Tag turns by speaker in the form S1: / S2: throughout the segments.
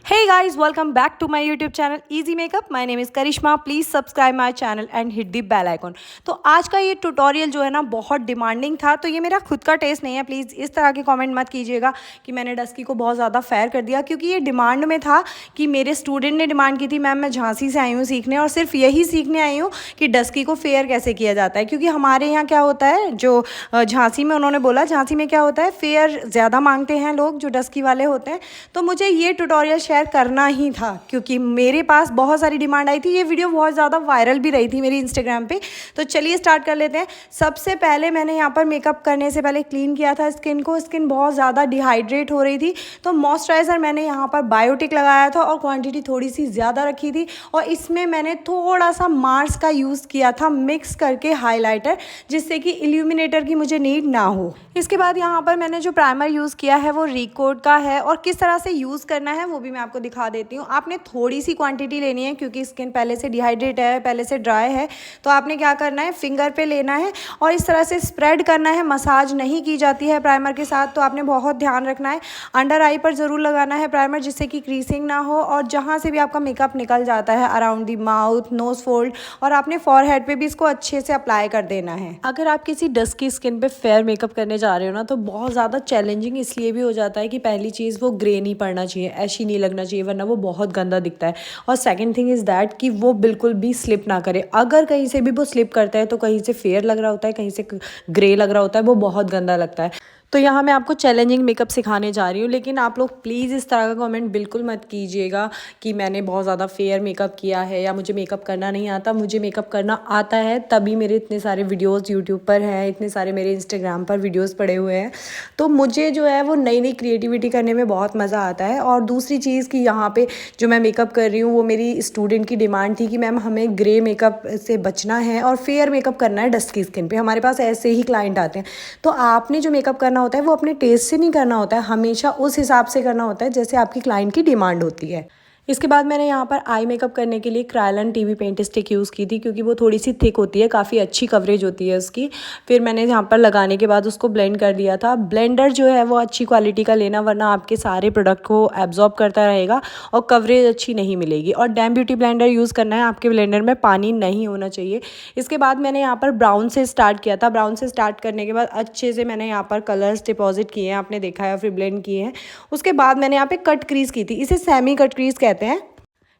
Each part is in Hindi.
S1: Hey guys, welcome back to my YouTube channel Easy Makeup. My name is Karishma. Please subscribe my channel and hit the bell icon. तो आज का ये ट्यूटोरियल जो है ना बहुत डिमांडिंग था, तो ये मेरा खुद का टेस्ट नहीं है. प्लीज़ इस तरह के कमेंट मत कीजिएगा कि मैंने डस्की को बहुत ज़्यादा फेयर कर दिया, क्योंकि ये डिमांड में था कि मेरे स्टूडेंट ने डिमांड की थी. मैम मैं झांसी से आई हूँ सीखने, और सिर्फ यही सीखने आई हूँ कि डस्की को फेयर कैसे किया जाता है. क्योंकि हमारे यहाँ क्या होता है, जो झांसी में उन्होंने बोला, झांसी में क्या होता है, फेयर ज़्यादा मांगते हैं लोग जो डस्की वाले होते हैं. तो मुझे ये ट्यूटोरियल शेयर करना ही था क्योंकि मेरे पास बहुत सारी डिमांड आई थी. ये वीडियो बहुत ज़्यादा वायरल भी रही थी मेरी इंस्टाग्राम पे. तो चलिए स्टार्ट कर लेते हैं. सबसे पहले मैंने यहाँ पर मेकअप करने से पहले क्लीन किया था स्किन को. स्किन बहुत ज़्यादा डिहाइड्रेट हो रही थी, तो मॉइस्चराइज़र मैंने यहाँ पर बायोटिक लगाया था और क्वांटिटी थोड़ी सी ज़्यादा रखी थी. और इसमें मैंने थोड़ा सा मार्स का यूज़ किया था मिक्स करके हाईलाइटर, जिससे कि इल्यूमिनेटर की मुझे नीड ना हो. इसके बाद यहाँ पर मैंने जो प्राइमर यूज़ किया है वो रिकोड का है, और किस तरह से यूज़ करना है वो भी मैं आपको दिखा देती हूँ. आपने थोड़ी सी क्वांटिटी लेनी है क्योंकि स्किन पहले से डिहाइड्रेट है, पहले से ड्राई है. तो आपने क्या करना है, फिंगर पे लेना है और इस तरह से स्प्रेड करना है. मसाज नहीं की जाती है प्राइमर के साथ, तो आपने बहुत ध्यान रखना है. अंडर आई पर ज़रूर लगाना है प्राइमर, जिससे कि क्रीसिंग ना हो, और जहाँ से भी आपका मेकअप निकल जाता है around the mouth, nose fold, और आपने फॉरहेड पे भी इसको अच्छे से अप्लाई कर देना है. अगर आप किसी डस्की स्किन पे फेयर मेकअप करने जा रहे हो ना, तो बहुत ज़्यादा चैलेंजिंग इसलिए भी हो जाता है कि पहली चीज़ वो ग्रे नहीं पड़ना चाहिए, ऐशी नहीं लगना चाहिए, वरना वो बहुत गंदा दिखता है. और सेकंड थिंग इज़ दैट कि वो बिल्कुल भी स्लिप ना करे. अगर कहीं से भी वो स्लिप करता है तो कहीं से फेयर लग रहा होता है, कहीं से ग्रे लग रहा होता है, वो बहुत गंदा लगता है. तो यहाँ मैं आपको चैलेंजिंग मेकअप सिखाने जा रही हूँ, लेकिन आप लोग प्लीज़ इस तरह का कमेंट बिल्कुल मत कीजिएगा कि मैंने बहुत ज़्यादा फेयर मेकअप किया है या मुझे मेकअप करना नहीं आता. मुझे मेकअप करना आता है, तभी मेरे इतने सारे वीडियोस यूट्यूब पर हैं, इतने सारे मेरे इंस्टाग्राम पर वीडियोस पड़े हुए हैं. तो मुझे जो है वो नई नई क्रिएटिविटी करने में बहुत मज़ा आता है. और दूसरी चीज़ कि यहाँ पर जो मैं मेकअप कर रही हूँ वो मेरी स्टूडेंट की डिमांड थी कि मैम हमें ग्रे मेकअप से बचना है और फेयर मेकअप करना है डस्की स्किन पर. हमारे पास ऐसे ही क्लाइंट आते हैं. तो आपने जो मेकअप करना होता है वो अपने टेस्ट से नहीं करना होता है, हमेशा उस हिसाब से करना होता है जैसे आपकी क्लाइंट की डिमांड होती है. इसके बाद मैंने यहाँ पर आई मेकअप करने के लिए क्रायलन टीवी पेंट स्टिक यूज़ की थी, क्योंकि वो थोड़ी सी थिक होती है, काफ़ी अच्छी कवरेज होती है उसकी. फिर मैंने यहाँ पर लगाने के बाद उसको ब्लेंड कर दिया था. ब्लेंडर जो है वो अच्छी क्वालिटी का लेना, वरना आपके सारे प्रोडक्ट को एब्जॉर्ब करता रहेगा और कवरेज अच्छी नहीं मिलेगी. और डैम ब्यूटी ब्लेंडर यूज़ करना है, आपके ब्लेंडर में पानी नहीं होना चाहिए. इसके बाद मैंने यहाँ पर ब्राउन से स्टार्ट किया था. ब्राउन से स्टार्ट करने के बाद अच्छे से मैंने यहाँ पर कलर्स डिपॉजिट किए हैं, आपने देखा है, फिर ब्लेंड किए हैं. उसके बाद मैंने यहाँ पे कट क्रीज की थी, इसे सेमी कट क्रीज कहते हैं.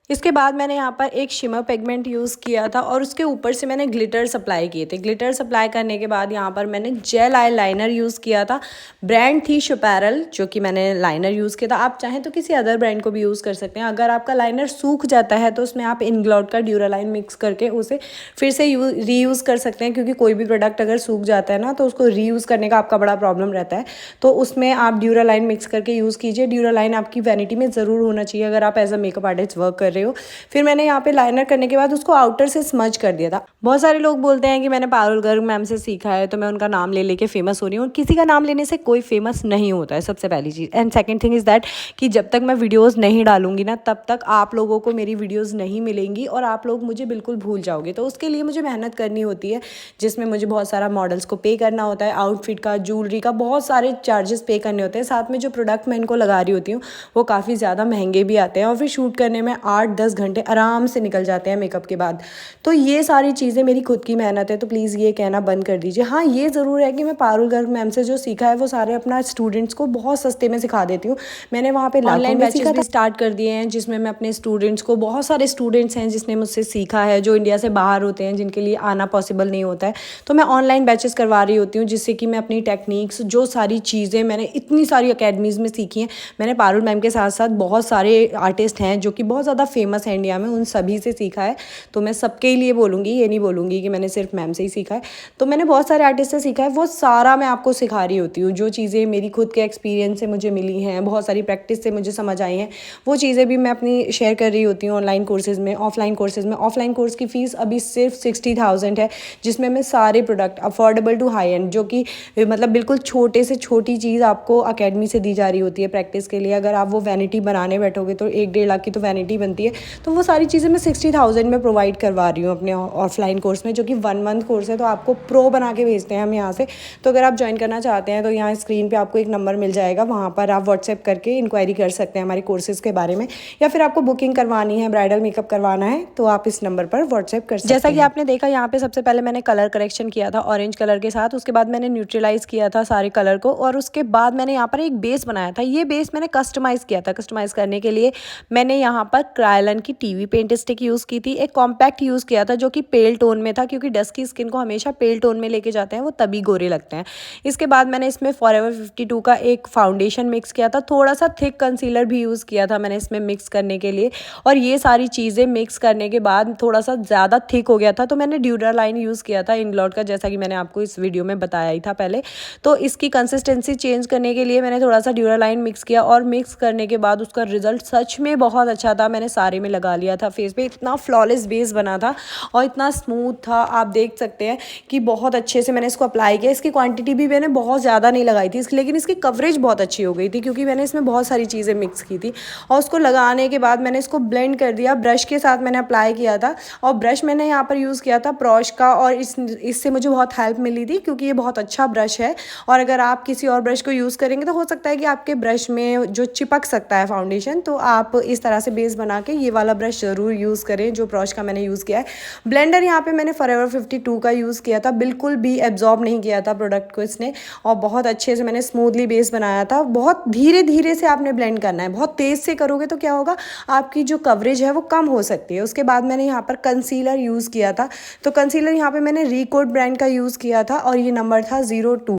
S1: इसके बाद मैंने यहाँ पर एक शिमर पिगमेंट यूज़ किया था और उसके ऊपर से मैंने ग्लिटर्स अप्लाई किए थे. ग्लिटर्स अप्लाई करने के बाद यहाँ पर मैंने जेल आई लाइनर यूज़ किया था. ब्रांड थी शुपैरल, जो कि मैंने लाइनर यूज़ किया था. आप चाहें तो किसी अदर ब्रांड को भी यूज़ कर सकते हैं. अगर आपका लाइनर सूख जाता है तो उसमें आप इनग्लॉट का ड्यूरालाइन मिक्स करके उसे फिर से रीयूज़ कर सकते हैं, क्योंकि कोई भी प्रोडक्ट अगर सूख जाता है ना तो उसको रीयूज़ करने का आपका बड़ा प्रॉब्लम रहता है. तो उसमें आप ड्यूरालाइन मिक्स करके यूज़ कीजिए. ड्यूरालाइन आपकी वैनिटी में ज़रूर होना चाहिए अगर आप as a makeup artist work कर रहे हो. फिर मैंने यहाँ पे लाइनर करने के बाद उसको आउटर से स्मज कर दिया था. बहुत सारे लोग बोलते हैं कि मैंने पारुल गर्ग मैम से सीखा है, तो मैं उनका नाम ले लेके फेमस हो रही हूँ. किसी का नाम लेने से कोई फेमस नहीं होता है, सबसे पहली चीज़. And second thing is that कि जब तक मैं वीडियोज़ नहीं डालूंगी ना, तब तक आप लोगों को मेरी वीडियोज़ नहीं मिलेंगी और आप लोग मुझे बिल्कुल भूल जाओगे. तो उसके लिए मुझे मेहनत करनी होती है, जिसमें मुझे बहुत सारा मॉडल्स को पे करना होता है, आउटफिट का, ज्वेलरी का, बहुत सारे चार्जेस पे करने होते हैं. साथ में जो प्रोडक्ट मैं इनको लगा रही होती हूँ वो काफ़ी ज़्यादा महंगे भी आते हैं, और फिर शूट करने में 8-10 घंटे आराम से निकल जाते हैं मेकअप के बाद. तो ये सारी चीज़ें मेरी खुद की मेहनत है, तो प्लीज़ ये कहना बंद कर दीजिए. हाँ, ये ज़रूर है कि मैं पारुल गर्ग मैम से जो सीखा है वो सारे अपना स्टूडेंट्स को बहुत सस्ते में सिखा देती हूँ. मैंने वहाँ पे ऑनलाइन बैचेस भी स्टार्ट कर दिए हैं, जिसमें मैं अपने स्टूडेंट्स को, बहुत सारे स्टूडेंट्स हैं जिसने मुझसे सीखा है, जो इंडिया से बाहर होते हैं, जिनके लिए आना पॉसिबल नहीं होता है, तो मैं ऑनलाइन बैचेस करवा रही होती हूँ, जिससे कि मैं अपनी टेक्निक्स, जो सारी चीज़ें मैंने इतनी सारी अकेडमीज़ में सीखी हैं. मैंने पारुल मैम के साथ साथ बहुत सारे आर्टिस्ट हैं जो कि बहुत ज़्यादा फेमस हैं इंडिया में, उन सभी से सीखा है. तो मैं सबके लिए बोलूँगी, ये नहीं बोलूँगी कि मैंने सिर्फ मैम से ही सीखा है. तो मैंने बहुत सारे आर्टिस्ट से सीखा है, वो सारा मैं आपको सिखा रही होती हूँ. जो चीज़ें मेरी खुद के एक्सपीरियंस से मुझे मिली हैं, बहुत सारी प्रैक्टिस से मुझे समझ आई हैं, वो चीज़ें भी मैं अपनी शेयर कर रही होती हूँ ऑनलाइन कोर्सेज़ में, ऑफलाइन कोर्सेज़ में. ऑफलाइन कोर्स की फ़ीस अभी सिर्फ 60,000 है, जिसमें मैं सारे product affordable to high end, जो कि मतलब बिल्कुल छोटे से छोटी चीज़ आपको अकेडमी से दी जा रही होती है प्रैक्टिस के लिए. अगर आप वो वैनिटी बनाने बैठोगे तो 1-1.5 लाख की तो वैनिटी बनती है. है, तो वो सारी चीज़ें मैं 60,000 में प्रोवाइड करवा रही हूँ अपने ऑफलाइन कोर्स में, जो कि 1 मंथ कोर्स है। तो आपको प्रो बना के भेजते हैं हम यहाँ से। तो अगर आप ज्वाइन करना चाहते हैं तो यहाँ स्क्रीन पर आपको एक नंबर मिल जाएगा, वहाँ पर आप व्हाट्सएप करके इंक्वायरी कर सकते हैं हमारे कोर्सेज़ के बारे में, या फिर आपको बुकिंग करवानी है, ब्राइडल मेकअप करवाना है, तो आप इस नंबर पर व्हाट्सएप कर सकते हैं। जैसा कि आपने देखा यहाँ पे सबसे पहले मैंने कलर करेक्शन किया था ऑरेंज कलर के साथ, उसके बाद मैंने न्यूट्रलाइज किया था सारे कलर को, और उसके बाद मैंने यहाँ पर एक बेस बनाया था। ये बेस मैंने कस्टमाइज़ किया था। कस्टमाइज़ करने के लिए मैंने यहाँ पर क्रायलन की टीवी पेंट स्टिक यूज़ की थी, एक कॉम्पैक्ट यूज़ किया था जो कि पेल टोन में था, क्योंकि डस्की स्किन को हमेशा पेल टोन में लेके जाते हैं, वो तभी गोरे लगते हैं। इसके बाद मैंने इसमें फॉरएवर 52 का एक फाउंडेशन मिक्स किया था, थोड़ा सा थिक कंसीलर भी यूज़ किया था मैंने इसमें मिक्स करने के लिए, और ये सारी चीज़ें मिक्स करने के बाद थोड़ा सा ज़्यादा थिक हो गया था, तो मैंने ड्यूरालाइन यूज़ किया था इंग्लॉट का, जैसा कि मैंने आपको इस वीडियो में बताया ही था पहले। तो इसकी कंसिस्टेंसी चेंज करने के लिए मैंने थोड़ा सा ड्यूरालाइन मिक्स किया, और मिक्स करने के बाद उसका रिजल्ट सच में बहुत अच्छा था। मैंने सारे में लगा लिया था फेस पे, इतना फ्लॉलेस बेस बना था और इतना स्मूथ था, आप देख सकते हैं कि बहुत अच्छे से मैंने इसको अप्लाई किया। इसकी क्वांटिटी भी मैंने बहुत ज़्यादा नहीं लगाई थी, लेकिन इसकी कवरेज बहुत अच्छी हो गई थी, क्योंकि मैंने इसमें बहुत सारी चीज़ें मिक्स की थी। और उसको लगाने के बाद मैंने इसको ब्लेंड कर दिया, ब्रश के साथ मैंने अप्लाई किया था। और ब्रश मैंने यहाँ पर यूज़ किया था प्रॉश का, और इससे मुझे बहुत हेल्प मिली थी, क्योंकि ये बहुत अच्छा ब्रश है। और अगर आप किसी और ब्रश को यूज़ करेंगे तो हो सकता है कि आपके ब्रश में जो चिपक सकता है फाउंडेशन, तो आप इस तरह से बेस बना के ये वाला ब्रश ज़रूर यूज़ करें जो प्रॉश का मैंने यूज़ किया है। ब्लेंडर यहाँ पे मैंने फॉरएवर 52 का यूज़ किया था, बिल्कुल भी एब्जॉर्ब नहीं किया था प्रोडक्ट को इसने, और बहुत अच्छे से मैंने स्मूथली बेस बनाया था। बहुत धीरे धीरे से आपने ब्लेंड करना है, बहुत तेज़ से करोगे तो क्या होगा, आपकी जो कवरेज है वो कम हो सकती है। उसके बाद मैंने यहाँ पर कंसीलर यूज़ किया था, तो कंसीलर यहाँ पे मैंने रिकोड ब्रांड का यूज़ किया था, और ये नंबर था 02।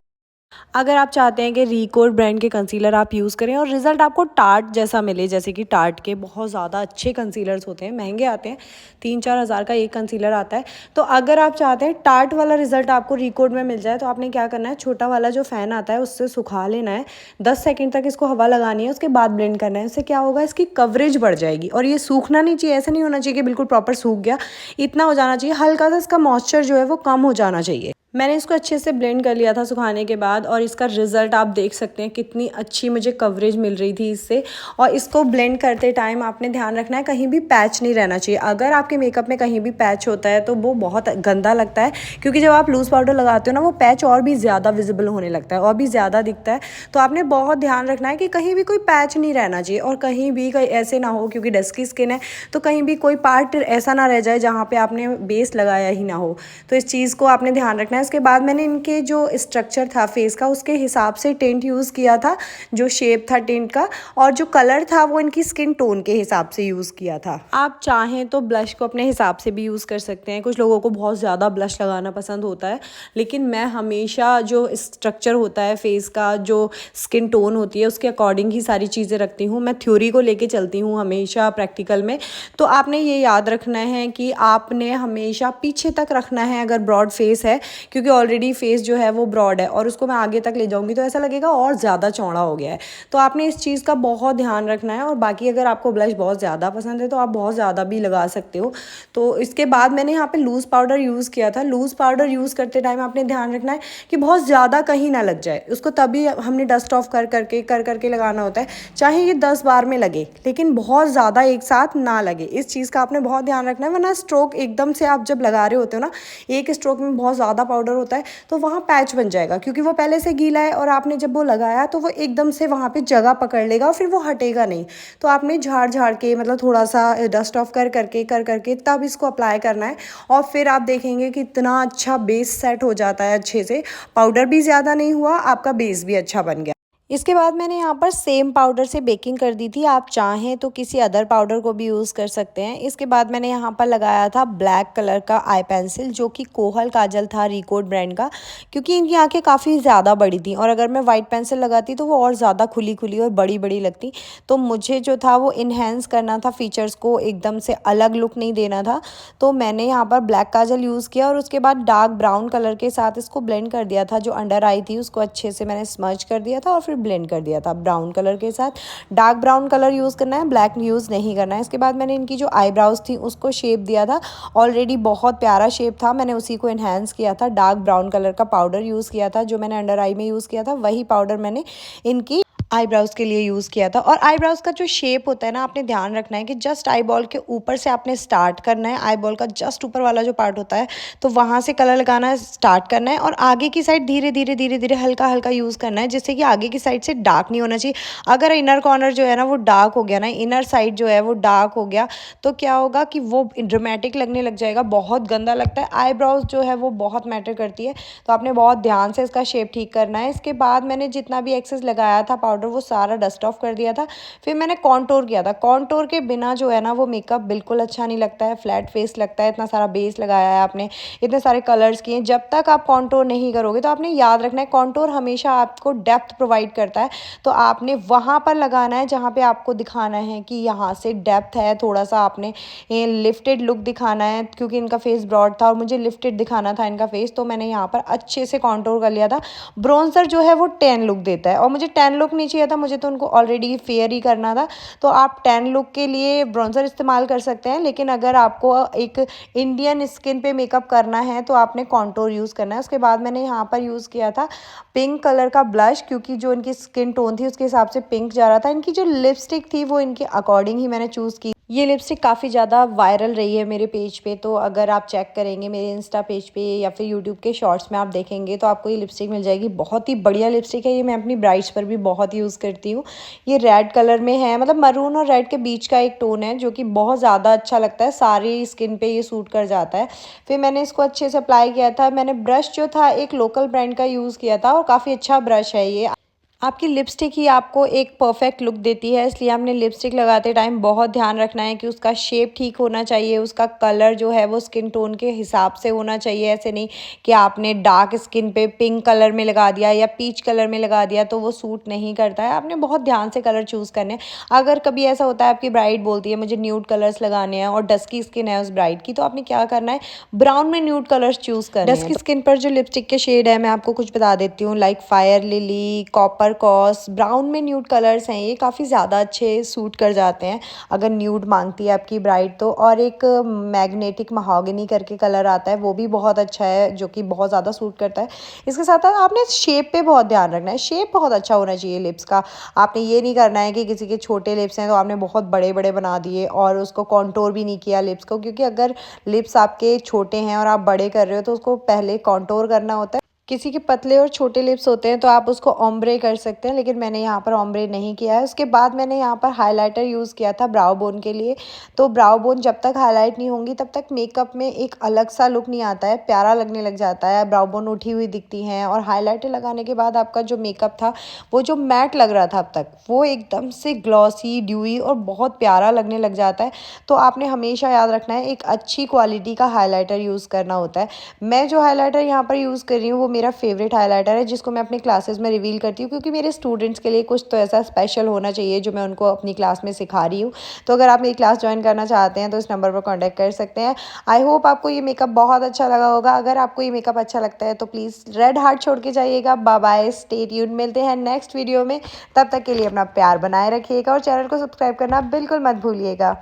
S1: अगर आप चाहते हैं कि रिकोड ब्रांड के कंसीलर आप यूज़ करें और रिज़ल्ट आपको टार्ट जैसा मिले, जैसे कि टार्ट के बहुत ज़्यादा अच्छे कंसीलर्स होते हैं, महंगे आते हैं, 3-4 हज़ार का एक कंसीलर आता है। तो अगर आप चाहते हैं टार्ट वाला रिज़ल्ट आपको रिकोड में मिल जाए, तो आपने क्या करना है, छोटा वाला जो फ़ैन आता है उससे सुखा लेना है, 10 सेकंड तक इसको हवा लगानी है, उसके बाद ब्लेंड करना है। इससे क्या होगा, इसकी कवरेज बढ़ जाएगी। और ये सूखना नहीं चाहिए, ऐसा नहीं होना चाहिए कि बिल्कुल प्रॉपर सूख गया, इतना हो जाना चाहिए, हल्का सा इसका मॉइस्चर जो है वो कम हो जाना चाहिए। मैंने इसको अच्छे से ब्लेंड कर लिया था सुखाने के बाद, और इसका रिज़ल्ट आप देख सकते हैं कितनी अच्छी मुझे कवरेज मिल रही थी इससे। और इसको ब्लेंड करते टाइम आपने ध्यान रखना है कहीं भी पैच नहीं रहना चाहिए। अगर आपके मेकअप में कहीं भी पैच होता है तो वो बहुत गंदा लगता है, क्योंकि जब आप लूज़ पाउडर लगाते हो ना, वो पैच और भी ज़्यादा विजिबल होने लगता है और भी ज़्यादा दिखता है। तो आपने बहुत ध्यान रखना है कि कहीं भी कोई पैच नहीं रहना चाहिए, और कहीं भी ऐसे ना हो, क्योंकि डस्की स्किन है तो कहीं भी कोई पार्ट ऐसा ना रह जाए जहाँ पर आपने बेस लगाया ही ना हो। तो इस चीज़ को आपने ध्यान रखना है। इसके बाद मैंने इनके जो स्ट्रक्चर था फेस का, उसके हिसाब से टिंट यूज़ किया था, जो शेप था टिंट का, और जो कलर था वो इनकी स्किन टोन के हिसाब से यूज़ किया था। आप चाहें तो ब्लश को अपने हिसाब से भी यूज़ कर सकते हैं। कुछ लोगों को बहुत ज़्यादा ब्लश लगाना पसंद होता है, लेकिन मैं हमेशा जो स्ट्रक्चर होता है फेस का, जो स्किन टोन होती है, उसके अकॉर्डिंग ही सारी चीज़ें रखती हूँ। मैं थ्योरी को लेके चलती हूँ हमेशा प्रैक्टिकल में। तो आपने ये याद रखना है कि आपने हमेशा पीछे तक रखना है अगर ब्रॉड फेस है, क्योंकि ऑलरेडी फेस जो है वो ब्रॉड है, और उसको मैं आगे तक ले जाऊंगी तो ऐसा लगेगा और ज़्यादा चौड़ा हो गया है। तो आपने इस चीज़ का बहुत ध्यान रखना है। और बाकी अगर आपको ब्लश बहुत ज़्यादा पसंद है तो आप बहुत ज़्यादा भी लगा सकते हो। तो इसके बाद मैंने यहाँ पे लूज़ पाउडर यूज़ किया था। लूज़ पाउडर यूज़ करते टाइम आपने ध्यान रखना है कि बहुत ज़्यादा कहीं ना लग जाए, उसको तभी हमने डस्ट ऑफ कर करके लगाना होता है। चाहे ये 10 बार में लगे, लेकिन बहुत ज़्यादा एक साथ ना लगे, इस चीज़ का आपने बहुत ध्यान रखना है। वरना स्ट्रोक एकदम से आप जब लगा रहे होते हो ना, एक स्ट्रोक में बहुत ज़्यादा पाउडर होता है, तो वहाँ पैच बन जाएगा, क्योंकि वो पहले से गीला है, और आपने जब वो लगाया तो वो एकदम से वहाँ पे जगह पकड़ लेगा और फिर वो हटेगा नहीं। तो आपने झाड़ के, मतलब थोड़ा सा डस्ट ऑफ कर करके तब इसको अप्लाई करना है। और फिर आप देखेंगे कि इतना अच्छा बेस सेट हो जाता है अच्छे से, पाउडर भी ज़्यादा नहीं हुआ, आपका बेस भी अच्छा बन गया। इसके बाद मैंने यहाँ पर सेम पाउडर से बेकिंग कर दी थी, आप चाहें तो किसी अदर पाउडर को भी यूज़ कर सकते हैं। इसके बाद मैंने यहाँ पर लगाया था ब्लैक कलर का आई पेंसिल, जो कि कोहल काजल था रिकोड ब्रांड का, क्योंकि इनकी आंखें काफ़ी ज़्यादा बड़ी थी, और अगर मैं वाइट पेंसिल लगाती तो वो और ज़्यादा खुली खुली और बड़ी बड़ी लगती। तो मुझे जो था वो इन्हेंस करना था, फीचर्स को एकदम से अलग लुक नहीं देना था। तो मैंने यहाँ पर ब्लैक काजल यूज़ किया, और उसके बाद डार्क ब्राउन कलर के साथ इसको ब्लेंड कर दिया था। जो अंडर आई थी उसको अच्छे से मैंने स्मर्ज कर दिया था, और फिर ब्लेंड कर दिया था ब्राउन कलर के साथ। डार्क ब्राउन कलर यूज़ करना है, ब्लैक यूज़ नहीं करना है। इसके बाद मैंने इनकी जो आईब्राउज थी उसको शेप दिया था, ऑलरेडी बहुत प्यारा शेप था, मैंने उसी को इन्हेंस किया था। डार्क ब्राउन कलर का पाउडर यूज़ किया था, जो मैंने अंडर आई में यूज़ किया था, वही पाउडर मैंने इनकी आईब्राउज़ के लिए यूज़ किया था। और आईब्राउज़ का जो शेप होता है ना, आपने ध्यान रखना है कि जस्ट आई बॉल के ऊपर से आपने स्टार्ट करना है। आई बॉल का जस्ट ऊपर वाला जो पार्ट होता है, तो वहाँ से कलर लगाना स्टार्ट करना है और आगे की साइड धीरे धीरे धीरे धीरे हल्का हल्का यूज़ करना है, जिससे कि आगे की साइड से डार्क नहीं होना चाहिए। अगर इनर कॉर्नर जो है ना वो डार्क हो गया ना, इनर साइड जो है वो डार्क हो गया, तो क्या होगा कि वो ड्रामेटिक लगने लग जाएगा, बहुत गंदा लगता है। आईब्राउज़ जो है वो बहुत मैटर करती है, तो आपने बहुत ध्यान से इसका शेप ठीक करना है। इसके बाद मैंने जितना भी एक्सेस लगाया था पाउडर, वो सारा डस्ट ऑफ कर दिया था। फिर मैंने कॉन्टोर किया था। कॉन्टोर के बिना जो है ना वो मेकअप बिल्कुल अच्छा नहीं लगता है, फ्लैट फेस लगता है। इतना सारा बेस लगाया है आपने, इतने सारे कलर्स किए, जब तक आप कॉन्टोर नहीं करोगे तो आपने याद रखना है कॉन्टोर हमेशा आपको डेप्थ प्रोवाइड करता है। तो आपने वहाँ पर लगाना है जहाँ पे आपको दिखाना है कि यहाँ से डेप्थ है, थोड़ा सा आपने लिफ्टेड लुक दिखाना है, क्योंकि इनका फेस ब्रॉड था और मुझे लिफ्टेड दिखाना था इनका फेस। तो मैंने यहाँ पर अच्छे से कॉन्टोर कर लिया था। ब्रोंजर जो है वो टैन लुक देता है और मुझे टैन लुक नहीं चाहिए था, मुझे तो उनको ऑलरेडी फेयर ही करना था। तो आप टैन लुक के लिए ब्रोंजर इस्तेमाल कर सकते हैं, लेकिन अगर आपको एक इंडियन स्किन पे मेकअप करना है तो आपने कॉन्टोर यूज़ करना है। उसके बाद मैंने यहाँ पर यूज़ किया था पिंक कलर का ब्लश, क्योंकि जो इनकी स्किन टोन थी उसके हिसाब से पिंक जा रहा था। इनकी जो लिपस्टिक थी वो इनके अकॉर्डिंग ही मैंने चूज़ की। ये लिपस्टिक काफ़ी ज़्यादा वायरल रही है मेरे पेज पे, तो अगर आप चेक करेंगे मेरे इंस्टा पेज पे या फिर यूट्यूब के शॉर्ट्स में आप देखेंगे तो आपको ये लिपस्टिक मिल जाएगी। बहुत ही बढ़िया लिपस्टिक है ये, मैं अपनी ब्राइड्स पर भी बहुत यूज़ करती हूँ। ये रेड कलर में है, मतलब मरून और रेड के बीच का एक टोन है, जो कि बहुत ज़्यादा अच्छा लगता है, सारी स्किन पे ये सूट कर जाता है। फिर मैंने इसको अच्छे से अप्लाई किया था। मैंने ब्रश जो था एक लोकल ब्रांड का यूज़ किया था और काफ़ी अच्छा ब्रश है ये। आपकी लिपस्टिक ही आपको एक परफेक्ट लुक देती है, इसलिए आपने लिपस्टिक लगाते टाइम बहुत ध्यान रखना है कि उसका शेप ठीक होना चाहिए, उसका कलर जो है वो स्किन टोन के हिसाब से होना चाहिए। ऐसे नहीं कि आपने डार्क स्किन पे पिंक कलर में लगा दिया या पीच कलर में लगा दिया तो वो सूट नहीं करता है। आपने बहुत ध्यान से कलर चूज़ करने हैं। अगर कभी ऐसा होता है आपकी ब्राइड बोलती है मुझे न्यूड कलर्स लगाने हैं और डस्की स्किन है उस ब्राइड की, तो आपने क्या करना है, ब्राउन में न्यूड कलर्स चूज़ करने हैं। डस्की स्किन पर जो लिपस्टिक के शेड है मैं आपको कुछ बता देती हूँ, like fire lily, copper cos, brown में न्यूड कलर्स हैं, ये काफ़ी ज़्यादा अच्छे सूट कर जाते हैं अगर न्यूड मांगती है आपकी ब्राइड तो। और एक मैग्नेटिक महागनी करके कलर आता है, वो भी बहुत अच्छा है, जो कि बहुत ज़्यादा सूट करता है। इसके साथ साथ आपने शेप पे बहुत ध्यान रखना है, शेप बहुत अच्छा होना चाहिए लिप्स का। आपने ये नहीं करना है कि किसी के छोटे लिप्स हैं तो आपने बहुत बड़े बड़े बना दिए और उसको कॉन्टोर भी नहीं किया लिप्स को, क्योंकि अगर लिप्स आपके छोटे हैं और आप बड़े कर रहे हो तो उसको पहले कॉन्टोर करना होता है। किसी के पतले और छोटे लिप्स होते हैं तो आप उसको ओम्ब्रे कर सकते हैं, लेकिन मैंने यहाँ पर ओम्ब्रे नहीं किया है। उसके बाद मैंने यहाँ पर हाइलाइटर यूज़ किया था ब्राउ बोन के लिए। तो ब्राउ बोन जब तक हाईलाइट नहीं होंगी तब तक मेकअप में एक अलग सा लुक नहीं आता है, प्यारा लगने लग जाता है, ब्राउ बोन उठी हुई दिखती हैं। और हाइलाइटर लगाने के बाद आपका जो मेकअप था वो जो मैट लग रहा था अब तक, वो एकदम से ग्लॉसी ड्यूई और बहुत प्यारा लगने लग जाता है। तो आपने हमेशा याद रखना है एक अच्छी क्वालिटी का हाइलाइटर यूज़ करना होता है। मैं जो हाइलाइटर यहाँ पर यूज़ कर रही हूँ वो मेरा फेवरेट हाइलाइटर है, जिसको मैं अपनी क्लासेस में रिवील करती हूँ, क्योंकि मेरे स्टूडेंट्स के लिए कुछ तो ऐसा स्पेशल होना चाहिए जो मैं उनको अपनी क्लास में सिखा रही हूँ। तो अगर आप मेरी क्लास ज्वाइन करना चाहते हैं तो इस नंबर पर कॉन्टैक्ट कर सकते हैं। आई होप आपको ये मेकअप बहुत अच्छा लगा होगा। अगर आपको ये मेकअप अच्छा लगता है तो प्लीज़ रेड हार्ट छोड़ के जाइएगा। बाय बाय, स्टे ट्यून्ड, मिलते हैं नेक्स्ट वीडियो में। तब तक के लिए अपना प्यार बनाए रखिएगा और चैनल को सब्सक्राइब करना बिल्कुल मत भूलिएगा।